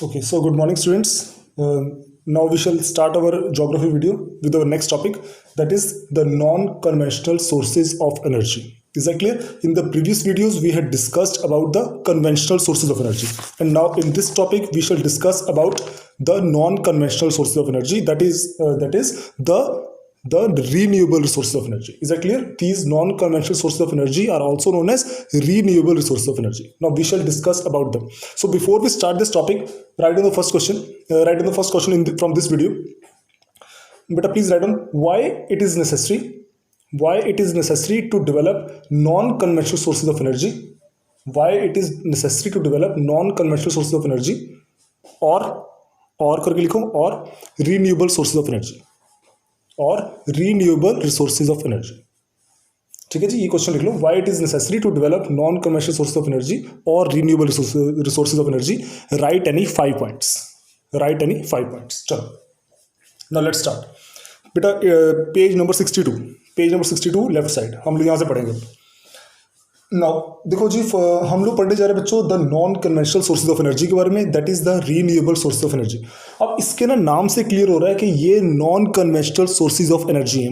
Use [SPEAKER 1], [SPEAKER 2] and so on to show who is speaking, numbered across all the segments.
[SPEAKER 1] Okay, so good morning, students. Now we shall start our geography video with our next topic, that is the non-conventional sources of energy. Is that clear? In the previous videos, we had discussed about the conventional sources of energy, and now in this topic, we shall discuss about the non-conventional sources of energy. That is the renewable resources of energy. Is that clear? These non-conventional sources of energy are also known as renewable resources of energy. Now we shall discuss about them. So before we start this topic, write down the first question. From this video. But please write down why it is necessary. Why it is necessary to develop non-conventional sources of energy. Why it is necessary to develop non-conventional sources of energy, और करके लिखो, और renewable sources of energy. और renewable resources of energy. ठीक है जी, ये question लिख लो. Why it is necessary to develop non commercial sources of energy और renewable resources of energy. Right any 5 points. चलो, नाउ लेट्स स्टार्ट. बेटा पेज नंबर 62 लेफ्ट साइड हम लोग यहाँ से पढ़ेंगे. नाउ देखो जी, हम लोग पढ़ने जा रहे हैं बच्चों the non conventional sources of energy के बारे में, that is the renewable sources of energy. अब इसके ना नाम से क्लियर हो रहा है कि ये non conventional sources of energy हैं.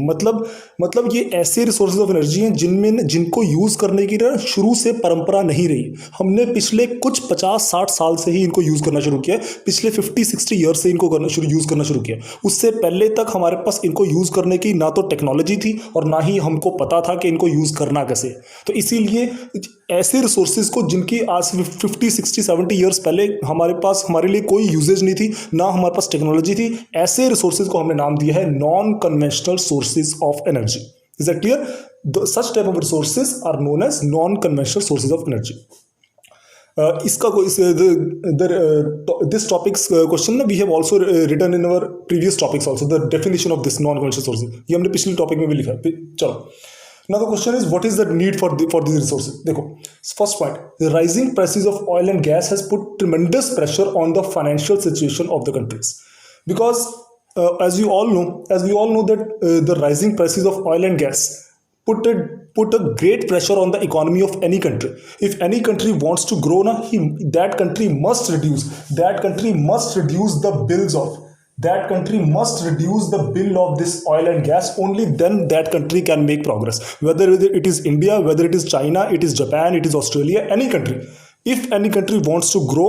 [SPEAKER 1] मतलब ये ऐसे रिसोर्सेज ऑफ एनर्जी हैं जिनको यूज करने की ना शुरू से परंपरा नहीं रही. हमने पिछले कुछ 50-60 साल से ही इनको यूज करना शुरू किया. पिछले 50-60 ईयर से इनको यूज करना शुरू किया. उससे पहले तक हमारे पास इनको यूज करने की ना तो टेक्नोलॉजी थी और ना ही हमको पता था कि इनको यूज करना कैसे. तो इसीलिए ऐसे रिसोर्सेज को जिनकी आज 50-60-70 ईयर्स पहले हमारे लिए कोई यूजेज नहीं थी, ना हमारे पास टेक्नोलॉजी थी, ऐसे रिसोर्सेज को हमने नाम दिया है non conventional sources of energy. Is that clear? Such type of resources are known as non conventional sources of energy. इसका this topics question we have also written in our previous topics also, the definition of this non conventional sources. ये हमने पिछले topic में भी लिखा है. चलो, now the question is what is the need for these resources. देखो, first point, the rising prices of oil and gas has put tremendous pressure on the financial situation of the countries, because as we all know that the rising prices of oil and gas put a great pressure on the economy of any country. If any country wants to grow, that country must reduce the bills of, that country must reduce the bill of this oil and gas. Only then that country can make progress. Whether it is India, whether it is China, it is Japan, it is Australia, any country. If any country wants to grow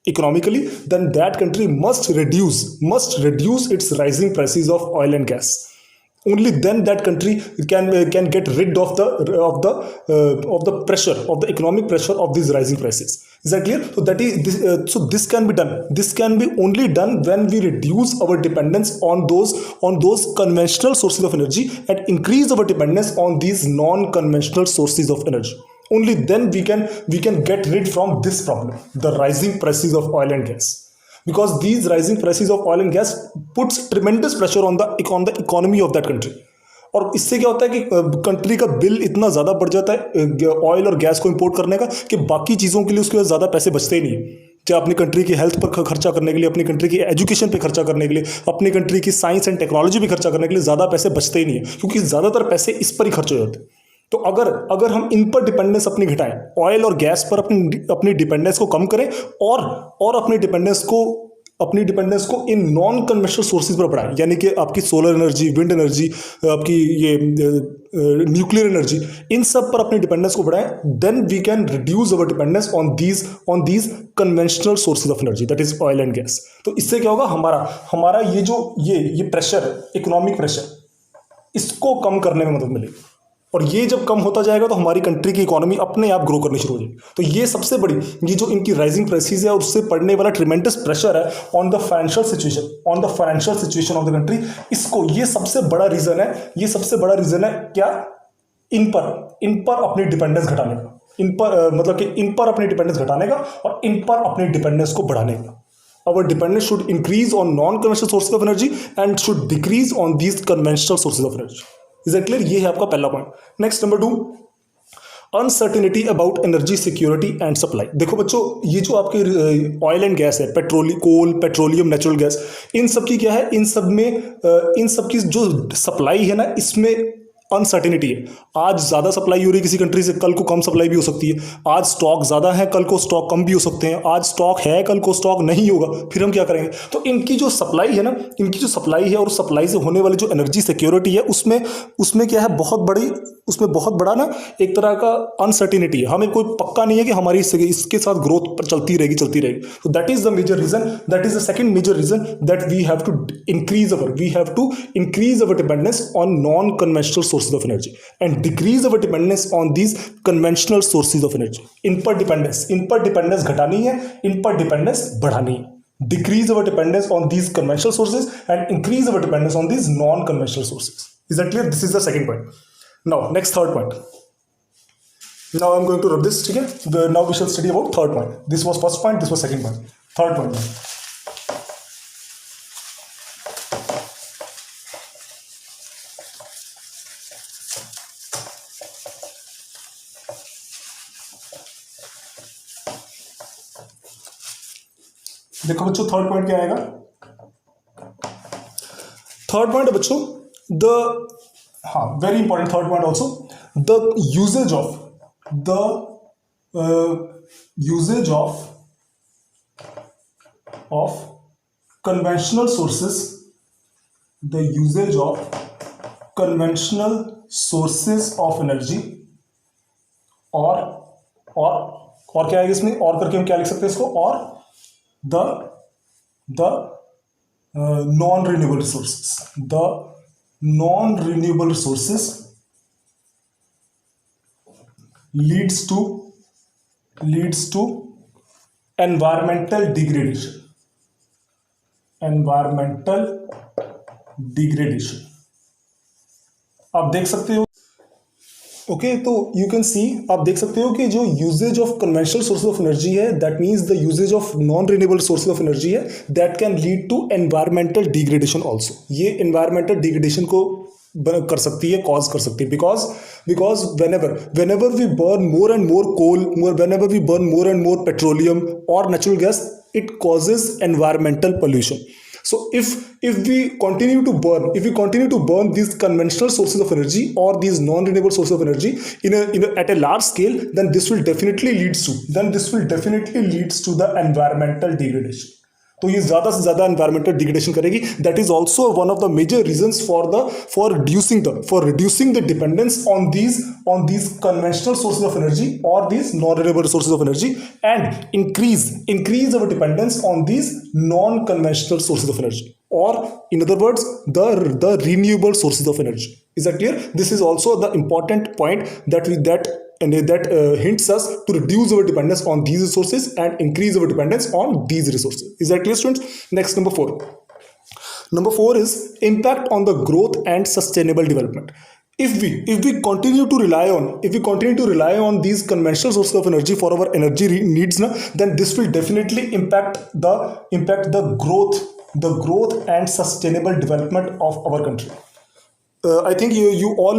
[SPEAKER 1] economically, then that country must reduce its rising prices of oil and gas. Only then that country can get rid of the pressure, of the economic pressure of these rising prices. Is that clear? So this can be done. This can be only done when we reduce our dependence on those conventional sources of energy and increase our dependence on these non-conventional sources of energy. Only then we can get rid from this problem, the rising prices of oil and gas. Because these rising prices of oil and gas puts tremendous pressure on the economy of that country. और इससे क्या होता है कि country का bill इतना ज़्यादा बढ़ जाता है ऑयल और गैस को इंपोर्ट करने का कि बाकी चीज़ों के लिए उसके ज़्यादा पैसे बचते ही नहीं. चाहे अपनी कंट्री की हेल्थ पर खर्चा करने के लिए, अपनी कंट्री की एजुकेशन पे खर्चा करने के लिए, अपनी कंट्री की साइंस एंड टेक्नोलॉजी पे खर्चा करने के लिए ज़्यादा पैसे बचते ही नहीं है, क्योंकि ज़्यादातर पैसे इस पर ही खर्च हो जाते हैं. तो अगर हम इन पर डिपेंडेंस अपनी घटाएं, ऑयल और गैस पर अपनी डिपेंडेंस को कम करें और अपनी डिपेंडेंस को इन नॉन कन्वेंशनल सोर्सेज पर बढ़ाएं, यानी कि आपकी सोलर एनर्जी, विंड एनर्जी, आपकी ये न्यूक्लियर एनर्जी, इन सब पर अपनी डिपेंडेंस को बढ़ाएं, then we can reduce our dependence on these conventional sources of energy, that is oil and gas. तो इससे क्या होगा, हमारा ये प्रेशर, इकोनॉमिक प्रेशर, इसको कम करने में मदद मिलेगी. और ये जब कम होता जाएगा तो हमारी कंट्री की इकोनॉमी अपने आप ग्रो करनी शुरू हो जाएगी. तो ये सबसे बड़ी, ये जो इनकी राइजिंग प्राइसेस है उससे पड़ने वाला ट्रिमेंडस प्रेशर है on the financial situation of the country, ये सबसे बड़ा रीजन है क्या, इन पर अपनी डिपेंडेंस घटाने का, इन पर अपनी डिपेंडेंस घटाने का और इन पर अपनी डिपेंडेंस को बढ़ाने का. Our dependence should increase on non-conventional sources of energy and should decrease on these conventional sources of energy. Is that clear? ये है आपका पहला point. Next, number 2, uncertainty about energy security and supply. देखो बच्चों, ये जो आपके ऑयल एंड गैस है, कोल, पेट्रोलियम, नेचुरल गैस, इन सब की क्या है, इन सब की जो सप्लाई है ना, इसमें अनसर्टिनिटी है। आज ज़्यादा सप्लाई हो रही है किसी कंट्री से, कल को कम सप्लाई भी हो सकती है। आज स्टॉक ज़्यादा है, कल को स्टॉक कम भी हो सकते हैं। आज स्टॉक है, कल को स्टॉक नहीं होगा, फिर हम क्या करेंगे? तो इनकी जो सप्लाई है ना, इनकी जो सप्लाई है और सप्लाई से होने वाली जो एनर्जी सिक्योरिटी है, उसमें उसमें क्या है, बहुत बड़ी, उसमें बहुत बड़ा ना एक तरह का अनसर्टिनिटी है। हमें कोई पक्का नहीं है कि हमारी इसके साथ ग्रोथ पर चलती रहेगी। तो that is the major reason, that is the second major reason that we have to increase our dependence on non-conventional sources of energy and decrease our dependence on these conventional sources of energy. इन पर dependence घटानी है, इन पर dependence बढ़ानी है। Decrease our dependence on these conventional sources and increase our dependence on these non-conventional sources. Is that clear? This is the second point. Now, next third point. Now I'm going to rub this. ठीक है? Now we shall study about third point. This was first point. This was second point. Third point. देखो बच्चों, third point क्या आएगा? Third point बच्चों, very important third point also, the usage of conventional sources, the usage of conventional sources of energy, और क्या आएगा इसमें? और करके हम क्या लिख सकते हैं इसको? और the non-renewable resources leads to environmental degradation. आप देख सकते हो, ओके, तो यू कैन सी, आप देख सकते हो कि जो uses of conventional sources of energy है, that means the usage of non renewable sources of energy है, that can lead to environmental degradation also. ये एनवायरमेंटल डिग्रेडेशन को कर सकती है, कॉज कर सकती है, because whenever we burn more and more coal, whenever we burn more and more petroleum or natural gas, it causes environmental pollution. So if we continue to burn these conventional sources of energy or these non-renewable sources of energy at a large scale, then this will definitely leads to the environmental degradation. तो ये ज्यादा से ज्यादा environmental degradation करेगी. That is also one of the major reasons for reducing the dependence on these conventional sources of energy or these non-renewable sources of energy, and increase our dependence on these non-conventional sources of energy, or in other words, the renewable sources of energy. Is that clear? This is also the important point that hints us to reduce our dependence on these resources and increase our dependence on these resources. Is that clear, students? Next, number 4. Number 4 is impact on the growth and sustainable development. If we continue to rely on these conventional sources of energy for our energy needs, then this will definitely impact the growth and sustainable development of our country. I think you all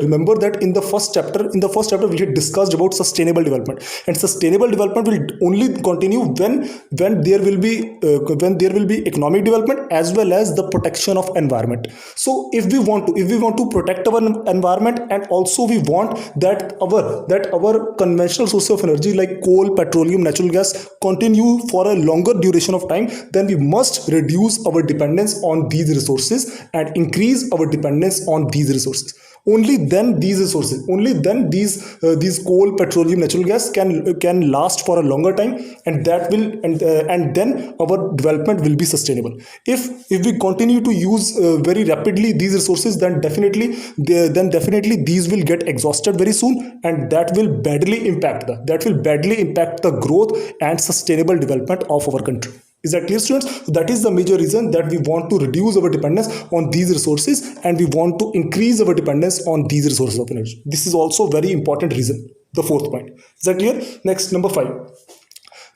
[SPEAKER 1] remember that in the first chapter we had discussed about sustainable development, and sustainable development will only continue when there will be economic development as well as the protection of environment. So if we want to protect our environment, and also we want that our conventional sources of energy like coal, petroleum, natural gas continue for a longer duration of time, then we must reduce our dependence on these resources and increase our dependence on these resources. Only then these coal, petroleum, natural gas can last for a longer time, and then our development will be sustainable. If we continue to use very rapidly these resources, then definitely these will get exhausted very soon, and that will badly impact the growth and sustainable development of our country. Is that clear, students? So that is the major reason that we want to reduce our dependence on these resources, and we want to increase our dependence on these resources of energy. This is also a very important reason, the fourth point. Is that clear? Next, number 5.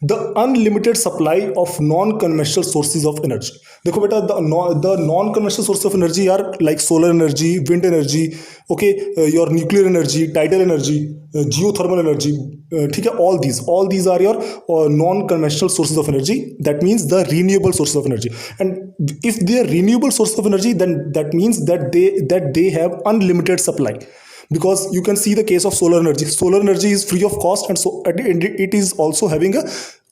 [SPEAKER 1] The unlimited supply of non conventional sources of energy. देखो बेटा, the non conventional source of energy are like solar energy, wind energy, okay, your nuclear energy, tidal energy, geothermal energy, ठीक है, all these are your non conventional sources of energy. That means the renewable sources of energy. And if they are renewable sources of energy, then that means that they have unlimited supply, because you can see the case of solar energy. Solar energy is free of cost, and so it is also having a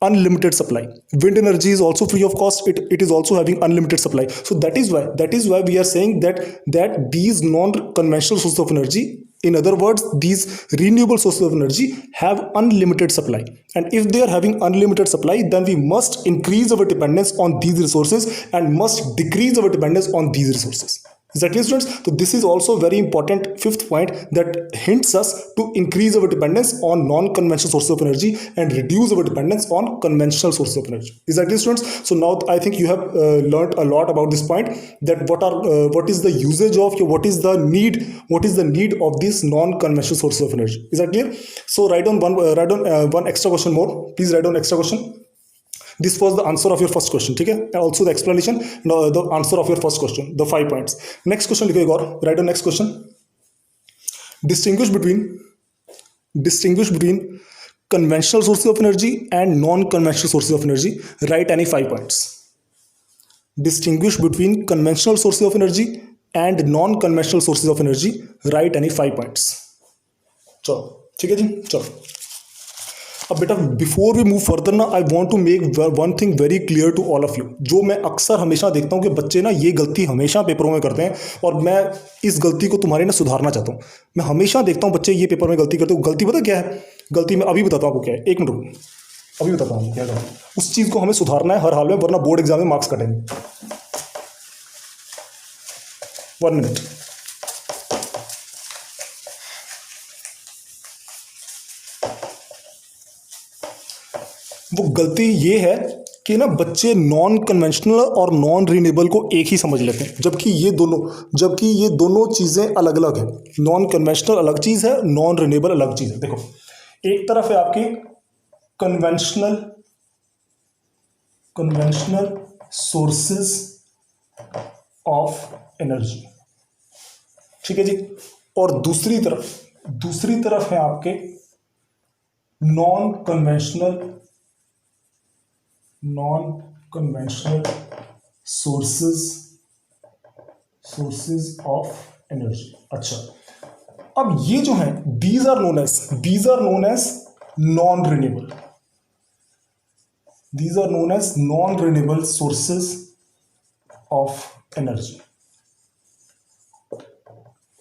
[SPEAKER 1] unlimited supply. Wind energy is also free of cost, it is also having unlimited supply. So that is why we are saying that these non conventional sources of energy, in other words these renewable sources of energy, have unlimited supply. And if they are having unlimited supply, then we must increase our dependence on these resources and must decrease our dependence on these resources. Is that clear, students? So this is also very important fifth point that hints us to increase our dependence on non-conventional sources of energy and reduce our dependence on conventional sources of energy. Is that clear, students? So now I think you have learned a lot about this point, that what is the usage of, what is the need of these non-conventional sources of energy. Is that clear? So write on one extra question more. Please write down extra question. This was the answer of your first question, ठीक है, and also the explanation, the answer of your first question, the 5 points. Next question लिखो एक और, write down next question. Distinguish between conventional sources of energy and non-conventional sources of energy. Write any 5 points. Distinguish between conventional sources of energy and non-conventional sources of energy. Write any 5 points. चलो ठीक है जी, चलो अब बेटा, before we move further ना, I want to make one thing very clear to all of you, जो मैं अक्सर हमेशा देखता हूँ कि बच्चे ना ये गलती हमेशा पेपरों में करते हैं, और मैं इस गलती को तुम्हारे ना सुधारना चाहता हूँ। मैं हमेशा देखता हूँ बच्चे ये पेपर में गलती करते हो। गलती पता क्या है? गलती मैं अभी बताता हूँ आपको क्या है, 1 मिनट रुको, अभी बताता हूँ क्या है। उस चीज़ को हमें सुधारना है हर हाल में, वरना बोर्ड एग्जाम में मार्क्स कटेंगे। 1 मिनट। वो गलती ये है कि ना बच्चे नॉन कन्वेंशनल और नॉन रिन्यूएबल को एक ही समझ लेते हैं, जबकि ये दोनों चीज़ें अलग अलग हैं। नॉन कन्वेंशनल अलग चीज़ है, नॉन रिन्यूएबल अलग चीज़ है। देखो, एक तरफ है आपकी कन्वेंशनल सोर्सेज ऑफ एनर्जी, ठीक है जी, और दूसरी तरफ है आपके non conventional sources of energy. अच्छा, अब ये जो है, these are known as non renewable sources of energy,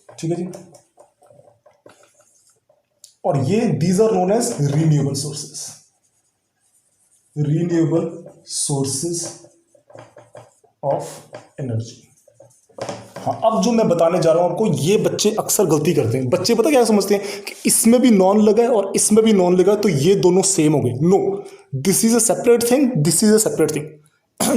[SPEAKER 1] ठीक है जी, और ये these are known as renewable sources of energy. हाँ, अब जो मैं बताने जा रहा हूं आपको, ये बच्चे अक्सर गलती करते हैं। बच्चे पता क्या समझते हैं कि इसमें भी नॉन लगा है और इसमें भी नॉन लगा है, तो ये दोनों सेम हो गए। No, this is a separate thing,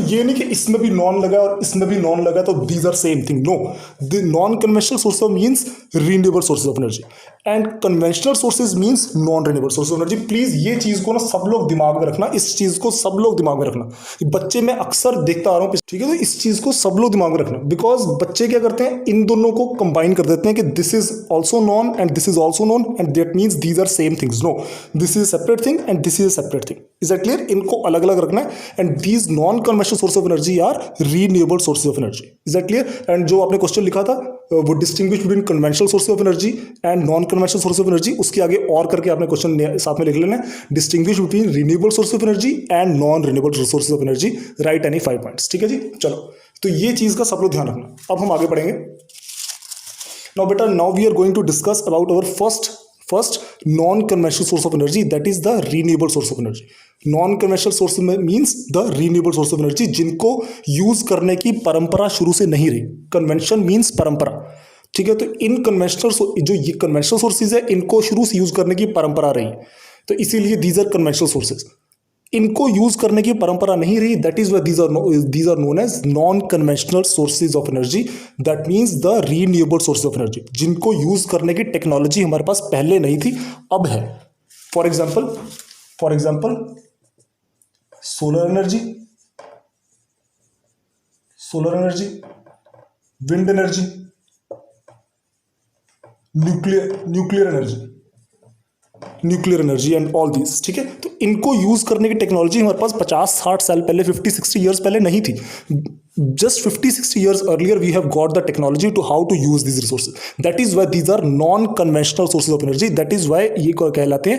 [SPEAKER 1] ये नहीं कि इसमें भी नॉन लगा और इसमें भी नॉन लगा तो these are same thing. No, the non conventional source of means renewable sources of energy and conventional sources means non renewable source of energy. Please ये चीज को ना सब लोग दिमाग में रखना, इस चीज को सब लोग दिमाग में रखना। बच्चे मैं अक्सर देखता आ रहा हूँ, ठीक है, तो इस चीज को सब लोग दिमाग में रखना, बिकॉज बच्चे क्या करते हैं, इन दोनों को कंबाइन कर देते हैं कि this is also non and this is also non and that means these are same things. No, this is separate thing and this is separate thing. Is that clear? इनको अलग अलग रखना है, and these non conventional source of energy are renewable sources of energy. Is that clear? And जो आपने question लिखा था, वो distinguish between conventional sources of energy and non conventional source of energy, उसके आगे और करके आपने क्वेश्चन साथ में लिख लेना है, distinguish between renewable source of energy and non renewable sources of energy. Right any 5 points, ठीक है जी। चलो, तो ये चीज का सब लोग ध्यान रखना। अब हम आगे बढ़ेंगे। नाउ बेटा, now we are going to discuss about our first non conventional source of energy, that is the renewable source of energy. Non conventional source means the renewable source of energy, जिनको use करने की परंपरा शुरू से नहीं रही। Convention means परंपरा, ठीक है, तो इन कन्वेंशनल जो ये कन्वेंशनल सोर्सेज है, इनको शुरू से यूज करने की परंपरा रही, तो इसीलिए दीज आर कन्वेंशनल सोर्सेज। इनको यूज करने की परंपरा नहीं रही, that is why these are known as non conventional sources of energy, that means the renewable sources of energy, जिनको यूज करने की टेक्नोलॉजी हमारे पास पहले नहीं थी, अब है। For example solar energy, wind energy, nuclear energy and all these, ठीक है। तो इनको यूज करने की टेक्नोलॉजी हमारे पास 50-60 साल पहले, 50-60 ईयर्स पहले नहीं थी। Just 50-60 years earlier we have got the technology to how to use these resources. That is why these are non-conventional sources of energy. That is why ये कहलाते हैं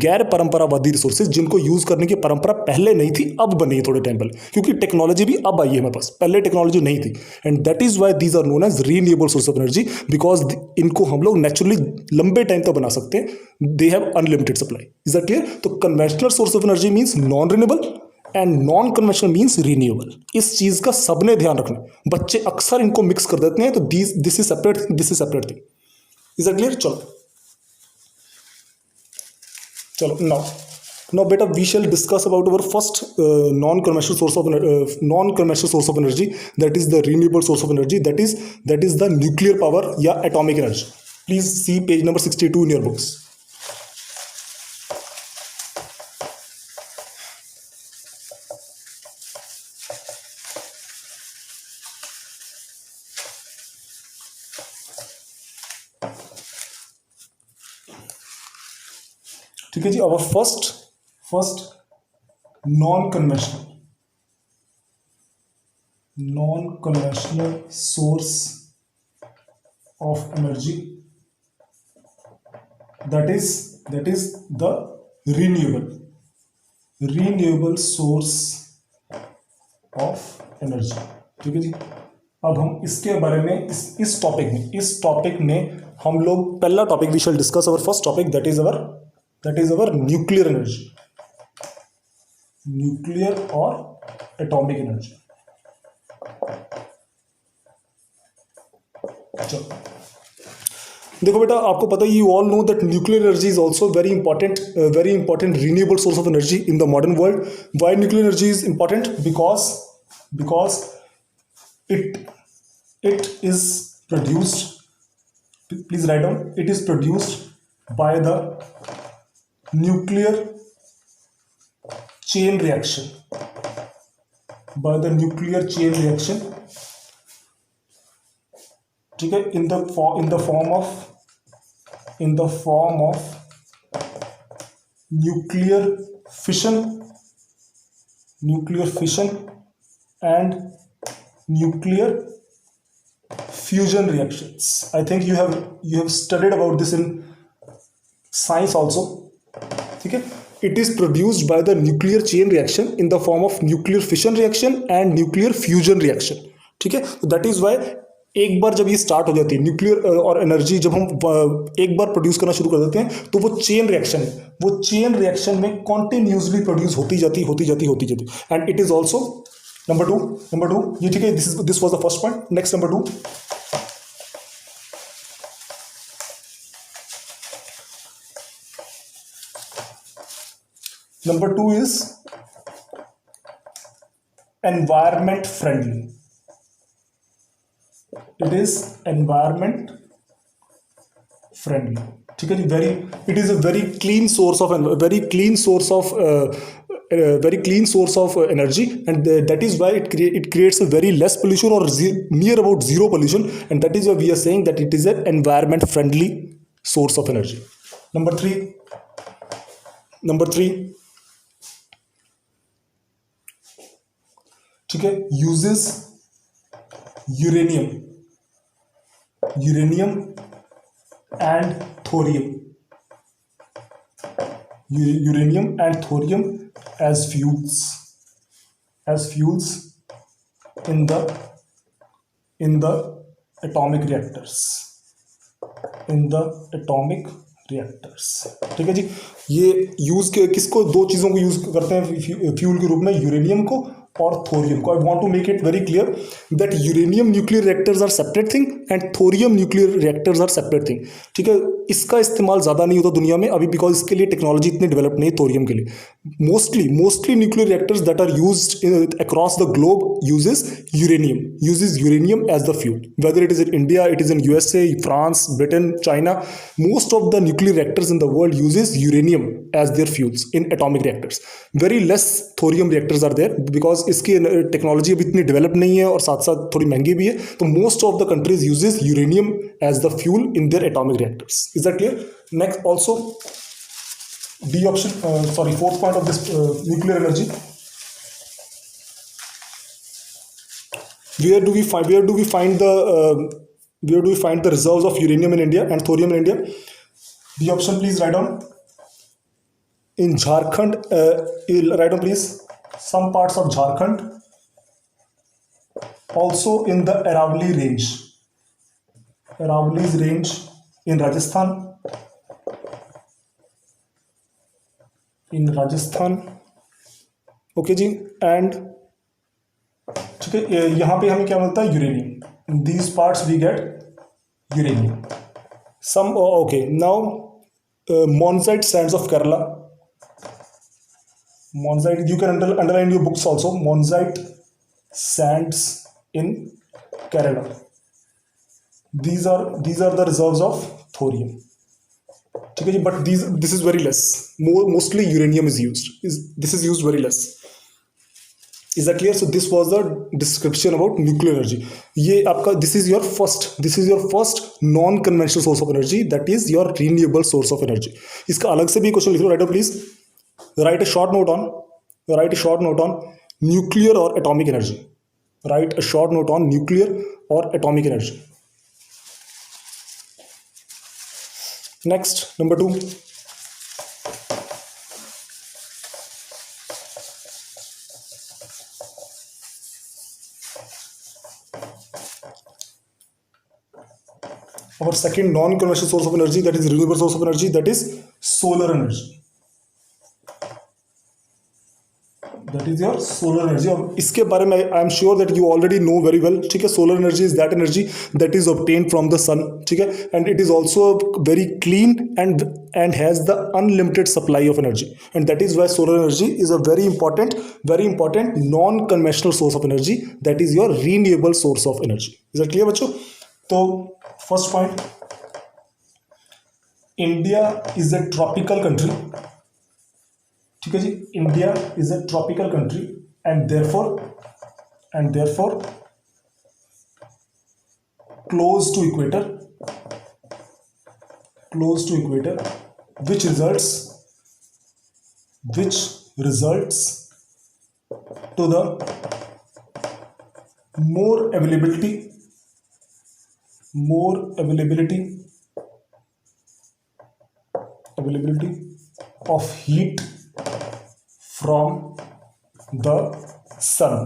[SPEAKER 1] गैर परंपरावादी रिसोर्सेज, जिनको यूज करने की परंपरा पहले नहीं थी, अब बनी है थोड़े टाइम पहले, क्योंकि टेक्नोलॉजी भी अब आई है हमारे पास, पहले टेक्नोलॉजी नहीं थी। And that is why these are known as renewable source of energy, because इनको हम लोग नेचुरली लंबे टाइम तक बना सकते हैं। They have unlimited supply. Is that clear? तो conventional source of energy means non renewable and non conventional means renewable. इस चीज का सबने ध्यान रखना। बच्चे अक्सर इनको मिक्स कर देते हैं, तो this is separate thing, this is separate thing. Is that clear? चलो नाउ बेटा we shall discuss about our first non conventional source of energy, that is the renewable source of energy, that is the nuclear power या atomic energy. Please see page number 62 in your books. ठीक है जी। Our first non conventional source of energy, that is the renewable source of energy. ठीक है जी। अब हम इसके बारे में इस टॉपिक में हम लोग पहला topic we shall discuss our first topic, that is our nuclear energy, nuclear और एटॉमिक एनर्जी। चलो देखो बेटा, आपको पता है, you all know that nuclear energy is also very important renewable source of energy in the modern world. Why nuclear energy is important? Because it is produced, please write down, it is produced by the nuclear chain reaction, ठीक है, in the form of nuclear fission and nuclear fusion reactions. I think you have studied about this in science also. ठीक है, it is produced by the nuclear chain reaction in the form of nuclear fission reaction and nuclear fusion reaction. ठीक है, तो that is why एक बार जब ये start हो जाती है न्यूक्लियर और एनर्जी, जब हम एक बार प्रोड्यूस करना शुरू कर देते हैं, तो वो चेन रिएक्शन में कॉन्टिन्यूसली प्रोड्यूस होती जाती and it is also number two ये, ठीक है, this was the first point. Next number two is environment friendly. It is environment friendly. ठीक है जी। it is a very clean source of energy, and that is why it creates a very less pollution or near about zero pollution, and that is why we are saying that it is an environment friendly source of energy. Number three, ठीक है, uses uranium and thorium as fuels in the atomic reactors. ठीक है जी। ये use किसको, दो चीजों को यूज करते हैं फ्यूल के रूप में, यूरेनियम को or thorium. I want to make it very clear that uranium nuclear reactors are separate thing and thorium nuclear reactors are separate thing. ठीक है, इसका इस्तेमाल ज़्यादा नहीं होता दुनिया में अभी बिकॉज इसके लिए टेक्नोलॉजी इतनी डेवलप नहीं थोरियम के लिए. Mostly nuclear reactors that are used across the globe uses uranium as the fuel, whether it is in India, it is in USA, France, Britain, China. Most of the nuclear reactors in the world uses uranium as their fuels in atomic reactors. Very less thorium reactors are there because इसकी technology अभी इतनी develop नहीं है और साथ साथ थोड़ी महंगी भी है. तो most of the countries uses uranium as the fuel in their atomic reactors. Is that clear? Next also D option, fourth point of this nuclear energy. Where do we find the reserves of uranium in India and thorium in India? D option, please write down. In Jharkhand, write down please. Some parts of Jharkhand, also in the Aravalli range. Aravalli's range in Rajasthan. In Rajasthan, okay जी. And ठीक है, यहाँ पे हमें क्या मिलता है? Uranium. In these parts we get uranium. Some okay. Now monzite sands of Kerala. Monzite, you can underline your books also. Monzite sands in Kerala. These are the reserves of thorium. ठीक है जी. But this is very less. Mostly uranium is used. This is used very less. Is that clear? So this was the description about nuclear energy. ये आपका this is your first non conventional source of energy, that is your renewable source of energy. इसका अलग से भी question लिख लो. Write please. Write a short note on nuclear और atomic energy. Write a short note on nuclear और atomic energy. Next, number 2. Our second non-conventional source of energy, that is renewable source of energy, that is solar energy. That is your solar energy. और इसके बारे में I am sure that you already know very well. ठीक है, solar energy is that energy that is obtain from the sun. ठीक है, and it is also very clean and has the unlimited supply of energy, and that is why solar energy is a very important non-conventional source of energy, that is your renewable source of energy. Is that clear बच्चों? तो first point, India is a tropical country. ठीक है जी. India is a tropical country and therefore close to equator, which results to the more availability of heat from the sun.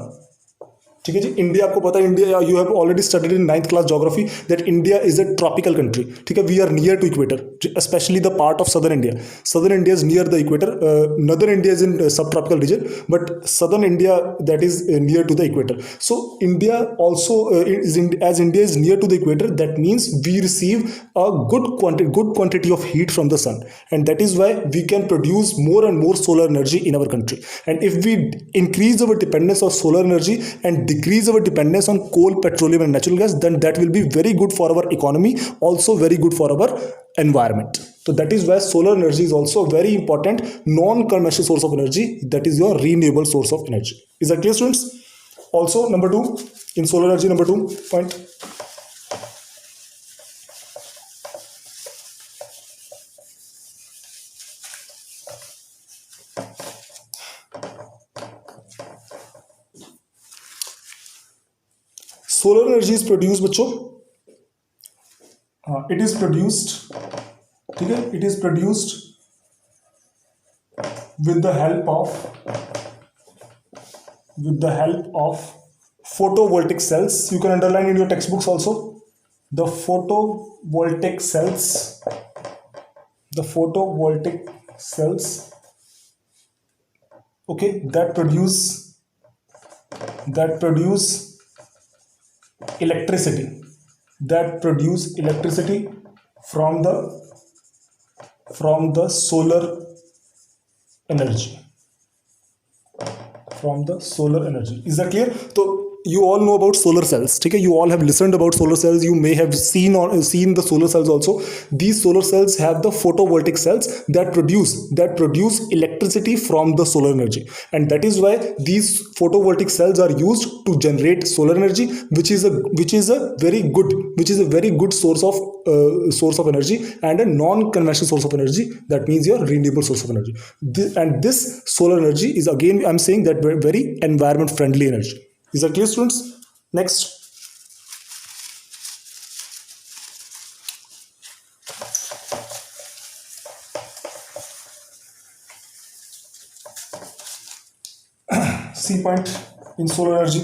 [SPEAKER 1] ठीक है जी. India, आपको पता है, India, you have already studied in 9th class geography that India is a tropical country. ठीक है, we are near to equator, specially the part of southern India is near the equator. Northern India is in sub tropical region, but southern India that is near to the equator. So India also as India is near to the equator, that means we receive a good quantity of heat from the sun, and that is why we can produce more and more solar energy in our country. And if we increase our dependence on solar energy and decrease our dependence on coal, petroleum and natural gas, then that will be very good for our economy, also very good for our environment. So that is why solar energy is also a very important non-conventional source of energy, that is your renewable source of energy. Is that clear, students? Also, number 2 in solar energy, number 2 point, solar energy is produced बच्चों, it is produced, ठीक है, it is produced with the help of photovoltaic cells. You can underline in your textbooks also the photovoltaic cells, okay, that produce that produce electricity, from the solar energy, is that clear? So you all know about solar cells, okay? You all have listened about solar cells, you may have seen the solar cells also. These solar cells have the photovoltaic cells that produce electricity from the solar energy, and that is why these photovoltaic cells are used to generate solar energy, which is a very good source of energy, and a non-conventional source of energy. That means your renewable source of energy. This solar energy is, again I'm saying, that very environment friendly energy. Is that clear, students? Next. C point in solar energy.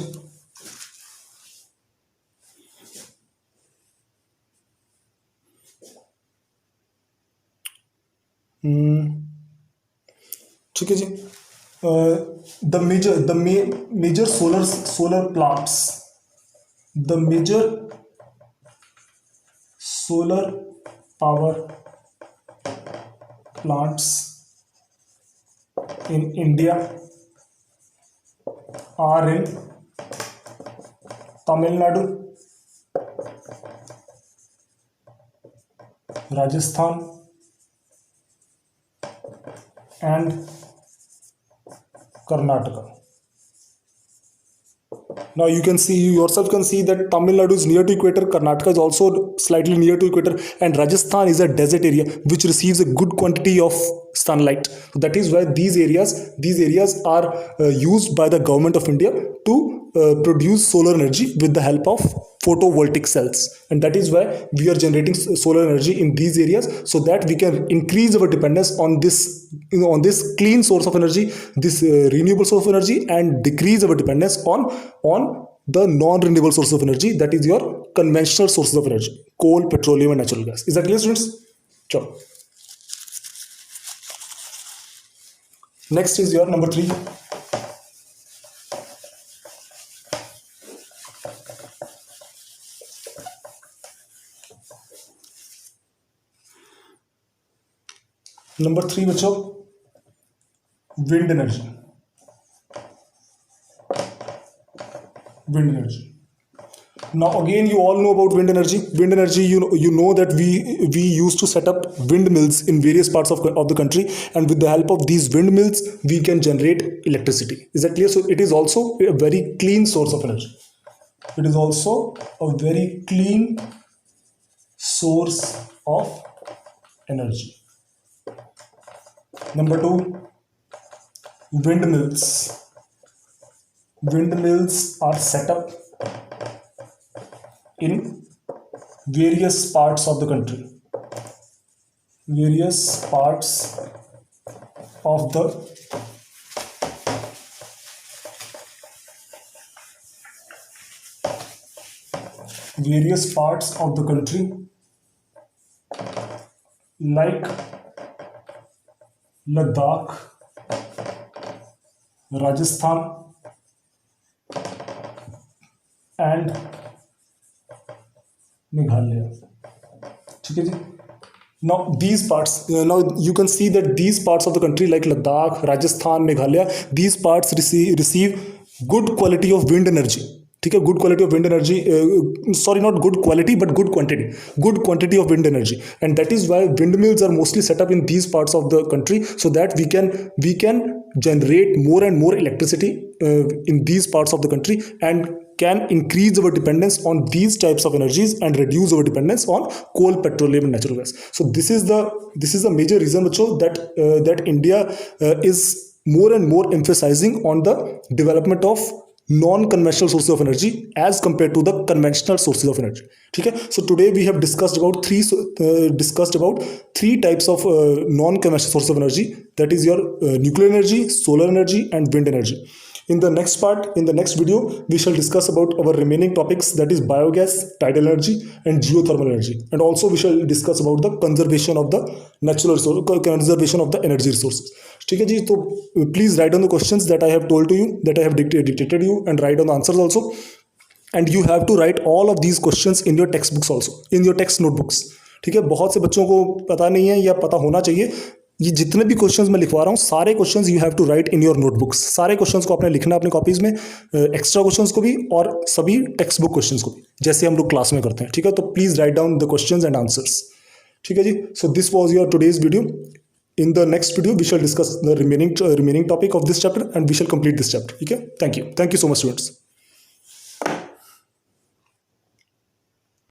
[SPEAKER 1] ठीक है जी. The major solar plants, the major solar power plants in India are in Tamil Nadu, Rajasthan, and Karnataka. Now you yourself can see that Tamil Nadu is near to equator, Karnataka is also slightly near to equator, and Rajasthan is a desert area which receives a good quantity of sunlight. So that is why these areas are used by the government of India to produce solar energy with the help of photovoltaic cells, and that is why we are generating solar energy in these areas, so that we can increase our dependence on this clean source of energy, this renewable source of energy, and decrease our dependence on the non-renewable source of energy, that is your conventional sources of energy, coal, petroleum, and natural gas. Is that clear, students? Sure. Next is your number 3. Number 3 बच्चों, wind energy. Now again, you all know about wind energy. Wind energy, you know that we used to set up windmills in various parts of the country, and with the help of these windmills we can generate electricity. Is that clear? So it is also a very clean source of energy. It is also a very clean source of energy. Number 2, windmills. Windmills are set up in various parts of the country. Various parts of the country, like Ladakh, Rajasthan, and Meghalaya. ठीक है जी. Now these parts, now you can see that these parts of the country like Ladakh, Rajasthan, Meghalaya, these parts receive good quality of wind energy. ठीक है, good quality of wind energy, sorry, not good quality but good quantity of wind energy, and that is why windmills are mostly set up in these parts of the country, so that we can generate more and more electricity in these parts of the country, and can increase our dependence on these types of energies and reduce our dependence on coal, petroleum, and natural gas. So this is the major reason that India is more and more emphasizing on the development of non-conventional sources of energy as compared to the conventional sources of energy. Okay, so today we have discussed about three types of non-conventional sources of energy, that is your nuclear energy, solar energy, and wind energy. In the next part, in the next video, we shall discuss about our remaining topics, that is biogas, tidal energy and geothermal energy, and also we shall discuss about the conservation of the natural resource, conservation of the energy resources. ठीक है जी, तो please write down the questions that I have told to you, that I have dictated you, and write down the answers also. And you have to write all of these questions in your textbooks also, in your text notebooks. ठीक है, बहुत से बच्चों को पता नहीं है या पता होना चाहिए, ये जितने भी क्वेश्चंस मैं लिखवा रहा हूँ सारे questions you have to write in your notebooks. सारे क्वेश्चंस को आपने लिखना अपनी कॉपीज में, एक्स्ट्रा क्वेश्चंस को भी और सभी टेक्स्ट बुक क्वेश्चंस को भी, जैसे हम लोग क्लास में करते हैं। ठीक है, तो please write down the questions and answers. ठीक है जी, so this was your today's video. In the next video we shall discuss the remaining topic of this chapter and we shall complete this chapter. ठीक है, thank you so much students.